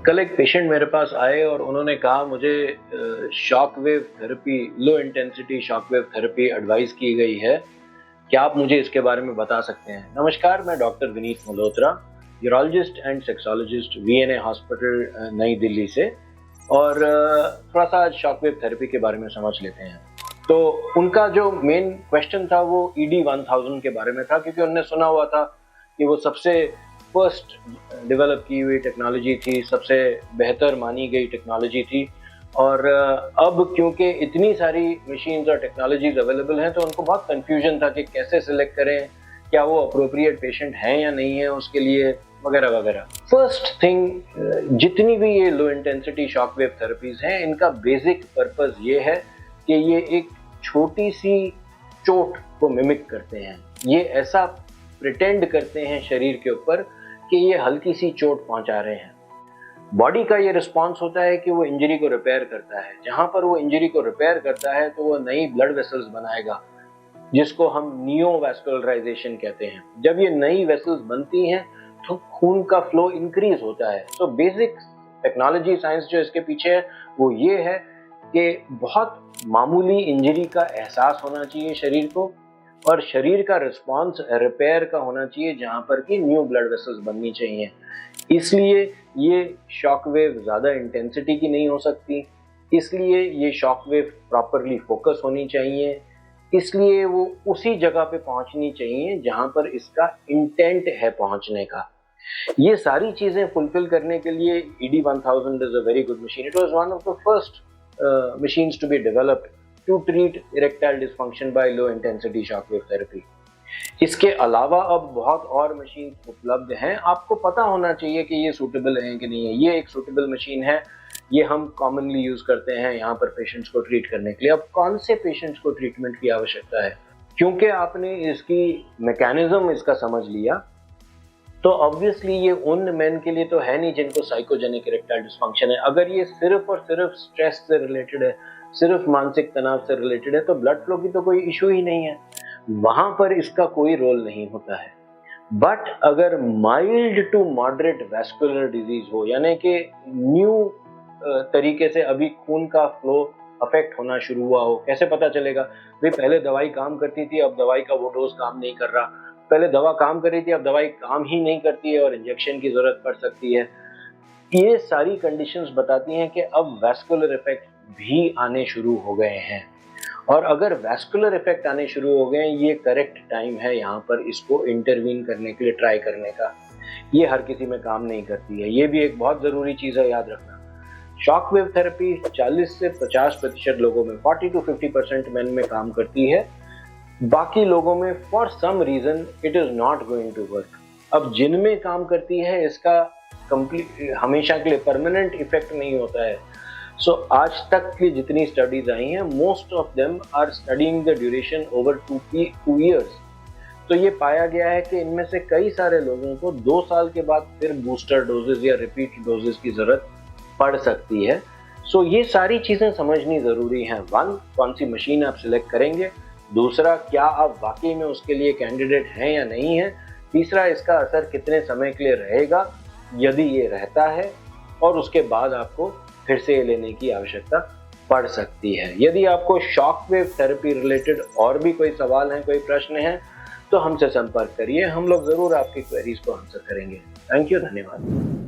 कल एक पेशेंट मेरे पास आए और उन्होंने कहा मुझे shock wave therapy, low intensity shock wave therapy advice की गई है, क्या आप मुझे इसके बारे में बता सकते हैं? नमस्कार, मैं doctor Vineet Malhotra, urologist and sexologist, VNA hospital नई दिल्ली से। और थोड़ा सा आज शॉक वेव थेरेपी के बारे में समझ लेते हैं। तो उनका जो मेन क्वेश्चन था वो ED-1000 के बारे में था, क्योंकि उन्होंने सुना हुआ था कि वो सबसे फर्स्ट डेवलप की हुई टेक्नोलॉजी थी, सबसे बेहतर मानी गई टेक्नोलॉजी थी। और अब क्योंकि इतनी सारी मशीन्स और टेक्नोलॉजीज अवेलेबल हैं, तो उनको बहुत कंफ्यूजन था कि कैसे सिलेक्ट करें, क्या वो अप्रोप्रिएट पेशेंट हैं या नहीं है उसके लिए, वगैरह वगैरह। फर्स्ट थिंग, जितनी भी ये low intensity shock wave therapies हैं, इनका बेसिक पर्पस ये है कि ये एक छोटी सी चोट को मिमिक करते हैं। ये ऐसा प्रिटेंड करते हैं शरीर के ऊपर कि ये हल्की सी चोट पहुंचा रहे हैं। बॉडी का ये रिस्पॉन्स होता है कि वो इंजरी को रिपेयर करता है। जहां पर वो इंजरी को रिपेयर करता है तो वो नई ब्लड वेसल्स बनाएगा, जिसको हम नियोवैस्कुलराइजेशन कहते हैं। जब ये नई वेसल्स बनती हैं तो खून का फ्लो इंक्रीज होता है। सो बेसिक टेक्नोलॉजी साइंस जो इसके पीछे है वो ये है कि बहुत मामूली इंजरी का एहसास होना चाहिए शरीर को, और शरीर का रिस्पॉन्स रिपेयर का होना चाहिए, जहां पर कि न्यू ब्लड वेसल्स बननी चाहिए। इसलिए ये शॉक वेव ज़्यादा इंटेंसिटी की नहीं हो सकती, इसलिए ये शॉक वेव प्रॉपरली फोकस होनी चाहिए, इसलिए वो उसी जगह पे पहुंचनी चाहिए जहां पर इसका इंटेंट है पहुंचने का। ये सारी चीज़ें फुलफिल करने के लिए ED-1000 is a very good machine. It was one of the first machines to be developed to treat erectile dysfunction by low intensity shock wave therapy. इसके अलावा अब बहुत और मशीन उपलब्ध हैं। आपको पता होना चाहिए कि ये सूटेबल हैं कि नहीं है। ये एक सूटेबल मशीन है, ये हम कॉमनली यूज करते हैं यहाँ पर पेशेंट्स को ट्रीट करने के लिए। अब कौन से पेशेंट्स को ट्रीटमेंट की आवश्यकता है, क्योंकि आपने इसकी मैकेनिज्म इसका समझ लिया, तो ऑब्वियसली ये उन मेन के लिए तो है नहीं जिनको साइकोजेनिक इरेक्टाइल डिस्फंक्शन है। अगर ये सिर्फ और सिर्फ स्ट्रेस से रिलेटेड है, सिर्फ मानसिक तनाव से रिलेटेड है, तो ब्लड फ्लो की तो कोई इशू ही नहीं है, वहां पर इसका कोई रोल नहीं होता है। बट अगर mild to moderate vascular disease हो, यानी कि न्यू तरीके से अभी खून का फ्लो अफेक्ट होना शुरू हुआ हो, कैसे पता चलेगा? भाई पहले दवाई काम करती थी, अब दवाई का वो डोज काम नहीं कर रहा। पहले दवा काम कर रही थी, अब दवाई काम ही नहीं करती है और इंजेक्शन की जरूरत पड़ सकती है। ये सारी कंडीशंस बताती हैं कि अब वैस्कुलर इफेक्ट भी आने शुरू हो गए हैं। और अगर वैस्कुलर इफेक्ट आने शुरू हो गए, ये करेक्ट टाइम है यहाँ पर इसको इंटरवीन करने के लिए, ट्राई करने का। ये हर किसी में काम नहीं करती है, ये भी एक बहुत जरूरी चीज है याद रखना। शॉक वेव थेरेपी 40 से 50% लोगों में, 40 to 50% मेन में काम करती है। बाकी लोगों में for some reason it is not going to work. अब जिनमें काम करती है इसका कंप्लीट हमेशा के लिए परमानेंट इफेक्ट नहीं होता है। सो आज तक की जितनी स्टडीज आई हैं, most of them are studying the duration over 2 years। तो ये पाया गया है कि इनमें से कई सारे लोगों को 2 साल के बाद फिर बूस्टर डोजेज या रिपीट डोजेज की जरूरत पड़ सकती है। सो ये सारी चीजें समझनी जरूरी हैं। वन, कौन सी मशीन आप सिलेक्ट करेंगे। दूसरा, क्या आप वाकई में उसके लिए कैंडिडेट हैं या नहीं है। तीसरा, इसका असर कितने समय के लिए रहेगा, यदि ये रहता है, और उसके बाद आपको फिर से ये लेने की आवश्यकता पड़ सकती है। यदि आपको शॉक वेव थेरेपी रिलेटेड और भी कोई सवाल हैं, कोई प्रश्न हैं, तो हमसे संपर्क करिए। हम लोग जरूर आपकी क्वेरीज को आंसर करेंगे। थैंक यू, धन्यवाद।